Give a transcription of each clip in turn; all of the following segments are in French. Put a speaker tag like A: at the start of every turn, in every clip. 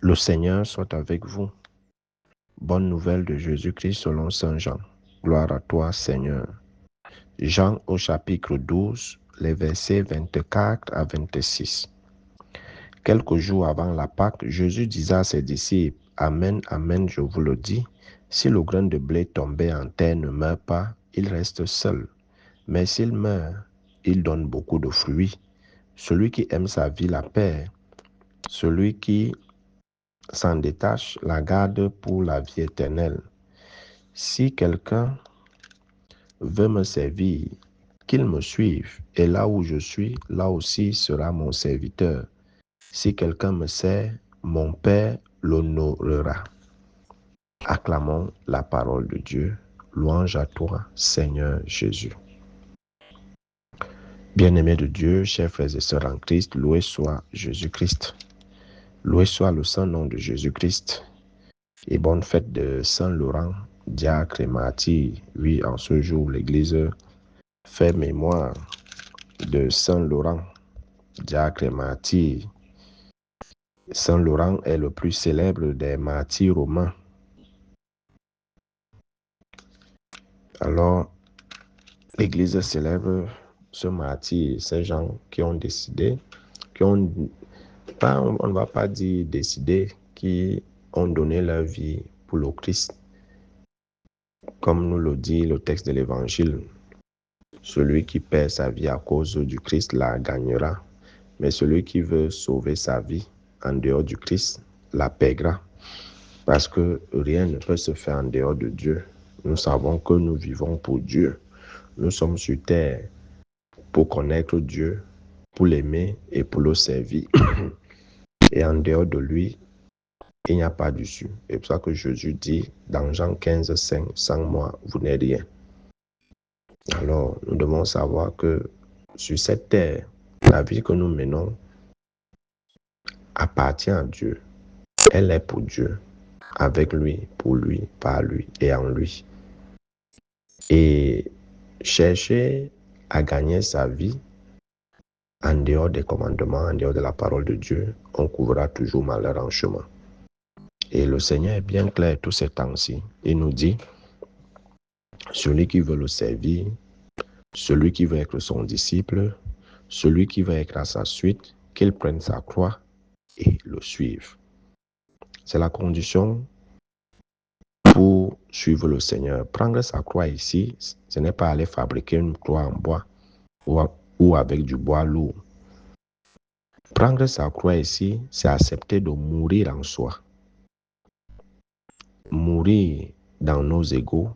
A: Le Seigneur soit avec vous. Bonne nouvelle de Jésus-Christ selon Saint Jean. Gloire à toi, Seigneur. Jean au chapitre 12, les versets 24 à 26. Quelques jours avant la Pâque, Jésus disait à ses disciples, « Amen, amen, je vous le dis, si le grain de blé tombé en terre ne meurt pas, il reste seul. Mais s'il meurt, il donne beaucoup de fruits. Celui qui aime sa vie la perd. Celui qui s'en détache la garde pour la vie éternelle. Si quelqu'un veut me servir, qu'il me suive, et là où je suis, là aussi sera mon serviteur. Si quelqu'un me sert, mon Père l'honorera. » Acclamons la parole de Dieu. Louange à toi, Seigneur Jésus. Bien-aimés de Dieu, chers frères et sœurs en Christ, loué soit Jésus-Christ. Loué soit le saint nom de Jésus-Christ. Et bonne fête de Saint-Laurent, diacre et martyr. Oui, en ce jour, l'Église fait mémoire de Saint-Laurent, diacre et martyr. Saint-Laurent est le plus célèbre des martyrs romains. Alors, l'Église célèbre ce martyr, ces gens qui ont décidé, on ne va pas dire décidé, qui ont donné leur vie pour le Christ. Comme nous le dit le texte de l'Évangile, celui qui perd sa vie à cause du Christ la gagnera, mais celui qui veut sauver sa vie en dehors du Christ la perdra. Parce que rien ne peut se faire en dehors de Dieu. Nous savons que nous vivons pour Dieu. Nous sommes sur terre pour connaître Dieu, pour l'aimer et pour le servir. Et en dehors de lui, il n'y a pas d'issue. C'est pour ça que Jésus dit dans Jean 15, 5, sans moi, vous n'êtes rien. Alors, nous devons savoir que sur cette terre, la vie que nous menons appartient à Dieu. Elle est pour Dieu, avec lui, pour lui, par lui et en lui. Et chercher à gagner sa vie en dehors des commandements, en dehors de la parole de Dieu, on courra toujours malheur en chemin. Et le Seigneur est bien clair tous ces temps-ci. Il nous dit, celui qui veut le servir, celui qui veut être son disciple, celui qui veut être à sa suite, qu'il prenne sa croix et le suive. C'est la condition pour suivre le Seigneur. Prendre sa croix ici, ce n'est pas aller fabriquer une croix en bois ou avec du bois lourd. Prendre sa croix ici, c'est accepter de mourir en soi. Mourir dans nos égos,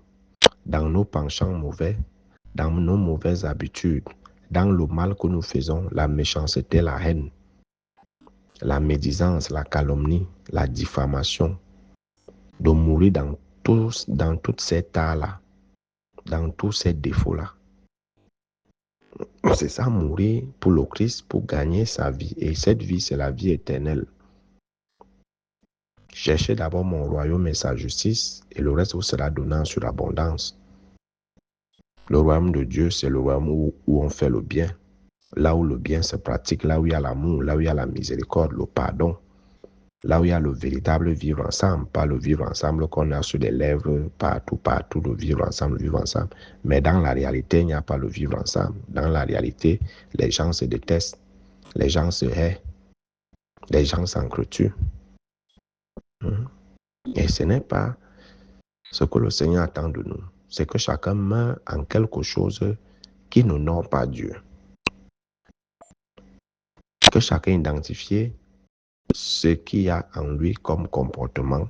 A: dans nos penchants mauvais, dans nos mauvaises habitudes, dans le mal que nous faisons, la méchanceté, la haine, la médisance, la calomnie, la diffamation, de mourir dans tous ces tas-là, dans tous ces défauts-là. C'est ça, mourir pour le Christ, pour gagner sa vie. Et cette vie, c'est la vie éternelle. Cherchez d'abord mon royaume et sa justice, et le reste vous sera donné en surabondance. Le royaume de Dieu, c'est le royaume où on fait le bien. Là où le bien se pratique, là où il y a l'amour, là où il y a la miséricorde, le pardon. Là où il y a le véritable vivre ensemble, pas le vivre ensemble qu'on a sur les lèvres, partout, le vivre ensemble. Mais dans la réalité, il n'y a pas le vivre ensemble. Dans la réalité, les gens se détestent, les gens se haïssent, les gens s'entretuent. Et ce n'est pas ce que le Seigneur attend de nous. C'est que chacun meurt en quelque chose qui n'honore pas Dieu. Que chacun identifie ce qu'il y a en lui comme comportement,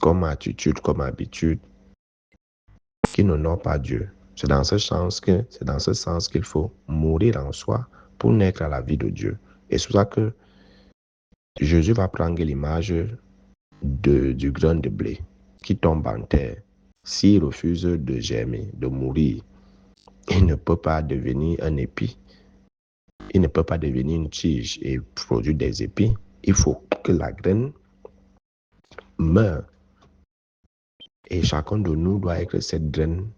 A: comme attitude, comme habitude, qui n'honore pas Dieu. C'est dans ce sens qu'il faut mourir en soi pour naître à la vie de Dieu. Et c'est pour ça que Jésus va prendre l'image du grain de blé qui tombe en terre. S'il refuse de germer, de mourir, il ne peut pas devenir un épi. Il ne peut pas devenir une tige et produire des épis. Il faut que la graine meure. Et chacun de nous doit être cette graine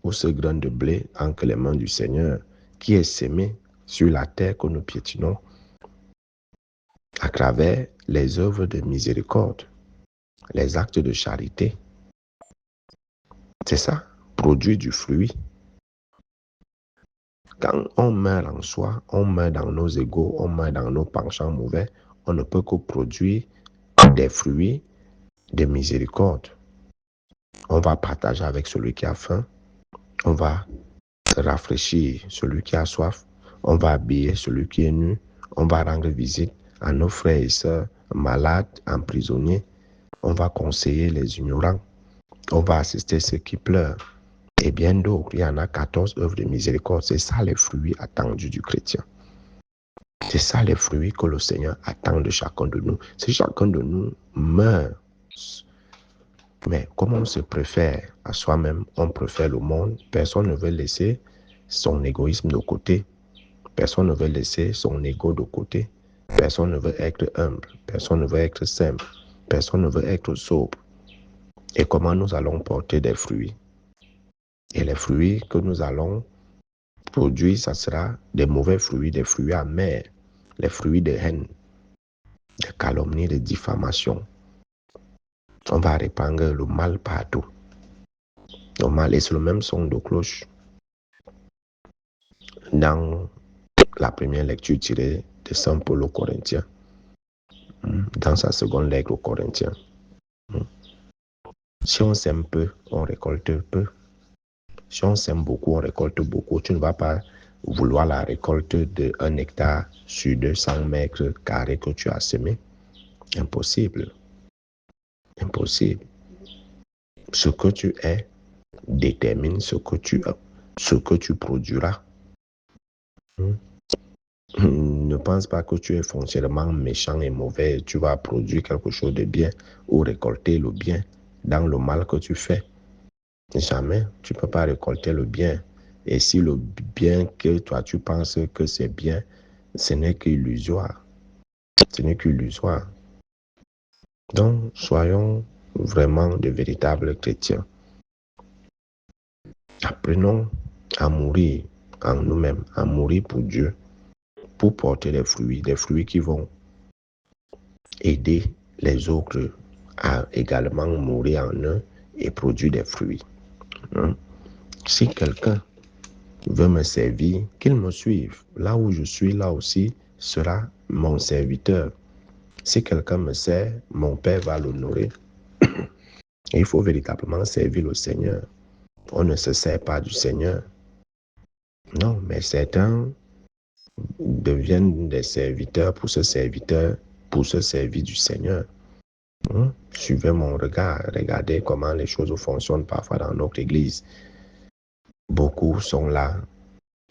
A: ou ce grain de blé entre les mains du Seigneur qui est sémé sur la terre que nous piétinons à travers les œuvres de miséricorde, les actes de charité. C'est ça, produire du fruit. Quand on meurt en soi, on meurt dans nos égos, on meurt dans nos penchants mauvais, on ne peut que produire des fruits de miséricorde. On va partager avec celui qui a faim, on va rafraîchir celui qui a soif, on va habiller celui qui est nu, on va rendre visite à nos frères et sœurs malades, emprisonnés, on va conseiller les ignorants, on va assister ceux qui pleurent, et bien d'autres. Il y en a 14 œuvres de miséricorde. C'est ça les fruits attendus du chrétien. C'est ça les fruits que le Seigneur attend de chacun de nous. Si chacun de nous meurt, mais comme on se préfère à soi-même, on préfère le monde, personne ne veut laisser son égoïsme de côté. Personne ne veut laisser son ego de côté. Personne ne veut être humble. Personne ne veut être simple. Personne ne veut être sobre. Et comment nous allons porter des fruits? Et les fruits que nous allons produire, ça sera des mauvais fruits, des fruits amers, les fruits de haine, de calomnie, de diffamation. On va répandre le mal partout. Le mal, et c'est le même son de cloche. Dans la première lecture tirée de Saint Paul aux Corinthiens, dans sa seconde lettre aux Corinthiens. Si on sème peu, on récolte peu. Si on sème beaucoup, on récolte beaucoup. Tu ne vas pas vouloir la récolte d'1 hectare sur 200 mètres carrés que tu as semé. Impossible. Impossible. Ce que tu es détermine ce que tu produiras. Ne pense pas que tu es foncièrement méchant et mauvais et tu vas produire quelque chose de bien ou récolter le bien dans le mal que tu fais. Jamais. Tu ne peux pas récolter le bien. Et si le bien que toi tu penses que c'est bien, ce n'est qu'illusoire. Ce n'est qu'illusoire. Donc, soyons vraiment de véritables chrétiens. Apprenons à mourir en nous-mêmes, à mourir pour Dieu, pour porter des fruits qui vont aider les autres à également mourir en eux et produire des fruits. Si quelqu'un veut me servir, qu'il me suive. Là où je suis, là aussi, sera mon serviteur. Si quelqu'un me sert, mon Père va l'honorer. Et il faut véritablement servir le Seigneur. On ne se sert pas du Seigneur. Non, mais certains deviennent des serviteurs pour se servir du Seigneur. Suivez mon regard, regardez comment les choses fonctionnent parfois dans notre église. Beaucoup sont là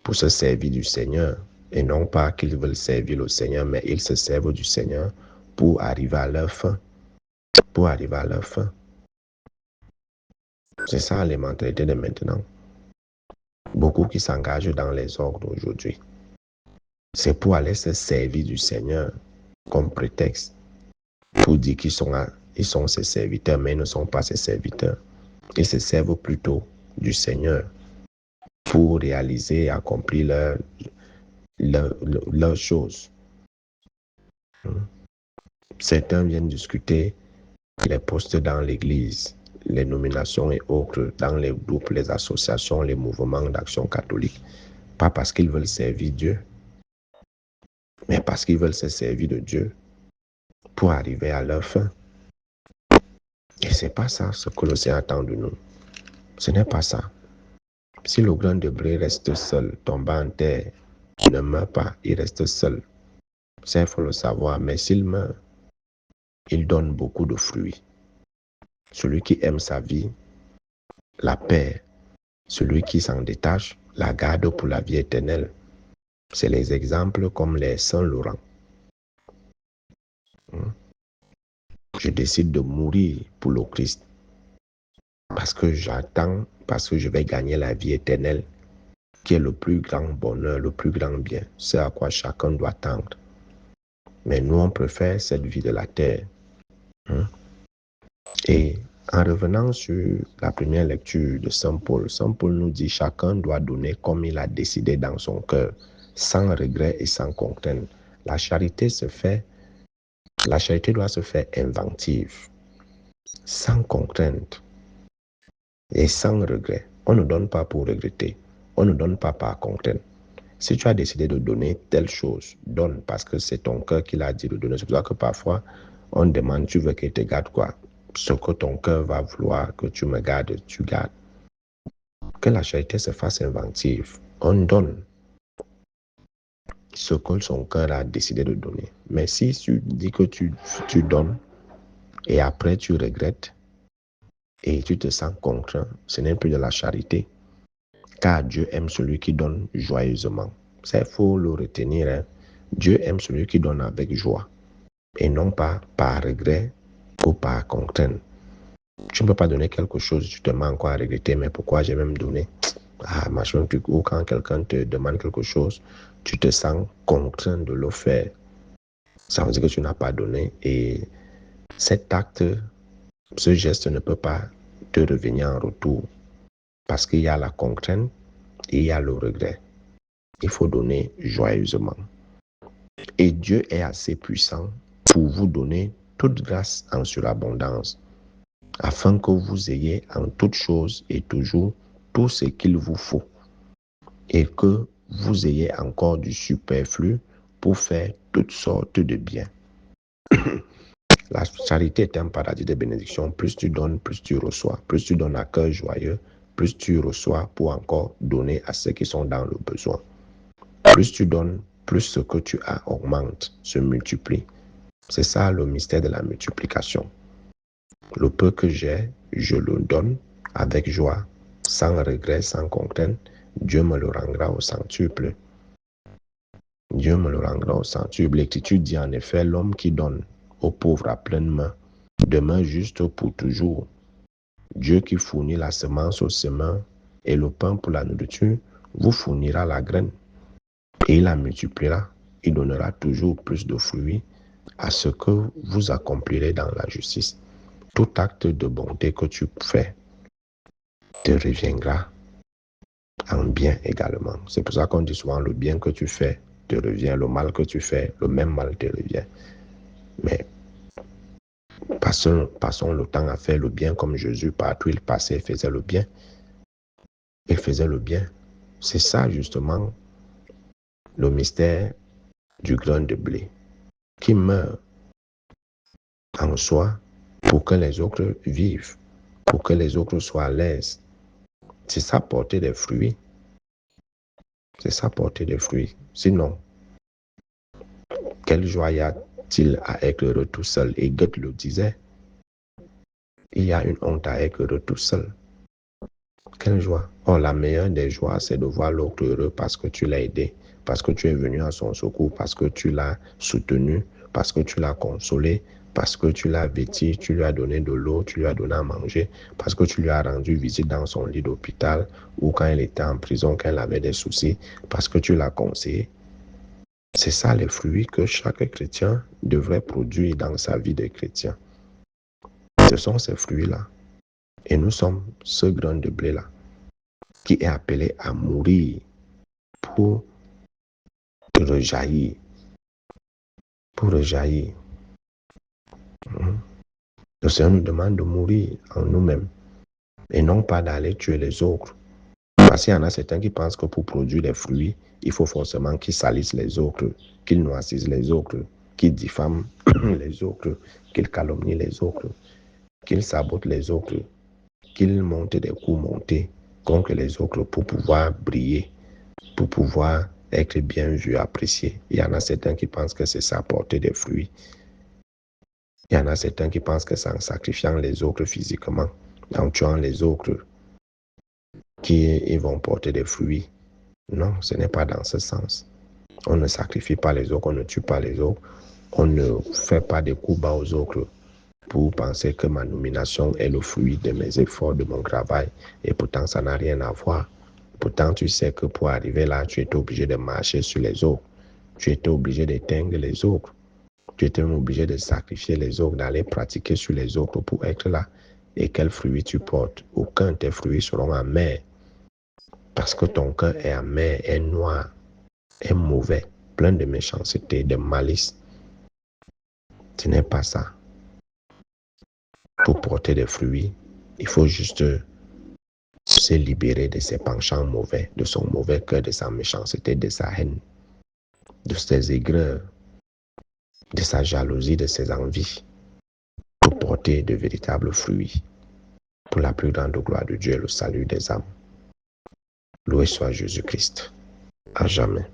A: pour se servir du Seigneur et non pas qu'ils veulent servir le Seigneur, mais ils se servent du Seigneur pour arriver à leur fin. Pour arriver à leur fin. C'est ça les mentalités de maintenant. Beaucoup qui s'engagent dans les ordres aujourd'hui. C'est pour aller se servir du Seigneur comme prétexte pour dire qu'ils sont ses serviteurs, mais ils ne sont pas ses serviteurs. Ils se servent plutôt du Seigneur pour réaliser et accomplir leurs choses. Certains viennent discuter les postes dans l'Église, les nominations et autres dans les groupes, les associations, les mouvements d'action catholique. Pas parce qu'ils veulent servir Dieu, mais parce qu'ils veulent se servir de Dieu pour arriver à leur fin. Et c'est pas ça ce que le Seigneur attend de nous. Ce n'est pas ça. Si le grain de blé reste seul, tombant en terre, ne meurt pas, il reste seul. Ça, il faut le savoir. Mais s'il meurt, il donne beaucoup de fruits. Celui qui aime sa vie, la perd. Celui qui s'en détache, la garde pour la vie éternelle. C'est les exemples comme les Saint Laurent. Je décide de mourir pour le Christ. Parce que j'attends, parce que je vais gagner la vie éternelle, qui est le plus grand bonheur, le plus grand bien. C'est à quoi chacun doit tendre. Mais nous, on préfère cette vie de la terre. Et en revenant sur la première lecture de Saint Paul nous dit chacun doit donner comme il a décidé dans son cœur, sans regret et sans contrainte. La charité se fait La charité doit se faire inventive, sans contrainte et sans regret. On ne donne pas pour regretter. On ne donne pas par contrainte. Si tu as décidé de donner telle chose, donne parce que c'est ton cœur qui l'a dit de donner. C'est pour ça que parfois, on demande, tu veux qu'il te garde quoi? Ce que ton cœur va vouloir que tu me gardes, tu gardes. Que la charité se fasse inventive. On donne ce que son cœur a décidé de donner. Mais si tu dis que tu donnes et après tu regrettes et tu te sens contraint, ce n'est plus de la charité. Car Dieu aime celui qui donne joyeusement. Ça, il faut le retenir. Hein. Dieu aime celui qui donne avec joie et non pas par regret ou par contrainte. Tu ne peux pas donner quelque chose, tu te mets encore à regretter, mais pourquoi j'ai même donné? Ah, machin, ou quand quelqu'un te demande quelque chose, tu te sens contraint de le faire. Ça veut dire que tu n'as pas donné et cet acte, ce geste ne peut pas te revenir en retour parce qu'il y a la contrainte et il y a le regret. Il faut donner joyeusement. Et Dieu est assez puissant pour vous donner toute grâce en surabondance, afin que vous ayez en toute chose et toujours tout ce qu'il vous faut, et que vous ayez encore du superflu pour faire toutes sortes de biens. La charité est un paradis de bénédiction. Plus tu donnes, plus tu reçois. Plus tu donnes à cœur joyeux, plus tu reçois pour encore donner à ceux qui sont dans le besoin. Plus tu donnes, plus ce que tu as augmente, se multiplie. C'est ça le mystère de la multiplication. Le peu que j'ai, je le donne avec joie, sans regret, sans contrainte. Dieu me le rendra au centuple. Dieu me le rendra au centuple. L'Écriture dit en effet, l'homme qui donne aux pauvres à pleine main demeure juste pour toujours. Dieu qui fournit la semence au semeur et le pain pour la nourriture vous fournira la graine et il la multipliera. Il donnera toujours plus de fruits à ce que vous accomplirez dans la justice. Tout acte de bonté que tu fais te reviendra en bien également. C'est pour ça qu'on dit souvent le bien que tu fais te revient, le mal que tu fais, le même mal te revient. Mais passons le temps à faire le bien comme Jésus, partout il passait, il faisait le bien. Il faisait le bien. C'est ça justement le mystère du grain de blé qui meurt en soi pour que les autres vivent, pour que les autres soient à l'aise. C'est ça porter des fruits. C'est ça porter des fruits. Sinon, quelle joie y a-t-il à être heureux tout seul? Et Goethe le disait, il y a une honte à être heureux tout seul. Quelle joie! Oh, la meilleure des joies, c'est de voir l'autre heureux parce que tu l'as aidé, parce que tu es venu à son secours, parce que tu l'as soutenu, parce que tu l'as consolé, parce que tu l'as vêtu, tu lui as donné de l'eau, tu lui as donné à manger, parce que tu lui as rendu visite dans son lit d'hôpital ou quand elle était en prison, quand elle avait des soucis, parce que tu l'as conseillé. C'est ça les fruits que chaque chrétien devrait produire dans sa vie de chrétien. Ce sont ces fruits-là. Et nous sommes ce grain de blé-là qui est appelé à mourir pour rejaillir. Pour rejaillir. Le Seigneur nous demande de mourir en nous-mêmes et non pas d'aller tuer les autres. Parce qu'il y en a certains qui pensent que pour produire des fruits, il faut forcément qu'ils salissent les autres, qu'ils noircissent les autres, qu'ils diffament les autres, qu'ils calomnient les autres, qu'ils sabotent les autres, qu'ils montent des coups montés contre les autres pour pouvoir briller, pour pouvoir être bien vu, apprécié. Il y en a certains qui pensent que c'est ça, porter des fruits. Il y en a certains qui pensent que c'est en sacrifiant les autres physiquement, en tuant les autres, qu'ils vont porter des fruits. Non, ce n'est pas dans ce sens. On ne sacrifie pas les autres, on ne tue pas les autres, on ne fait pas des coups bas aux autres pour penser que ma nomination est le fruit de mes efforts, de mon travail, et pourtant ça n'a rien à voir. Pourtant, tu sais que pour arriver là, tu étais obligé de marcher sur les autres, tu étais obligé d'éteindre les autres, tu étais obligé de sacrifier les autres, d'aller pratiquer sur les autres pour être là. Et quels fruits tu portes? Aucun de tes fruits seront amers, parce que ton cœur est amer, est noir, est mauvais, plein de méchanceté, de malice. Ce n'est pas ça. Pour porter des fruits, il faut juste se libérer de ses penchants mauvais, de son mauvais cœur, de sa méchanceté, de sa haine, de ses aigreurs, de sa jalousie, de ses envies, pour porter de véritables fruits, pour la plus grande gloire de Dieu et le salut des âmes. Loué soit Jésus-Christ, à jamais.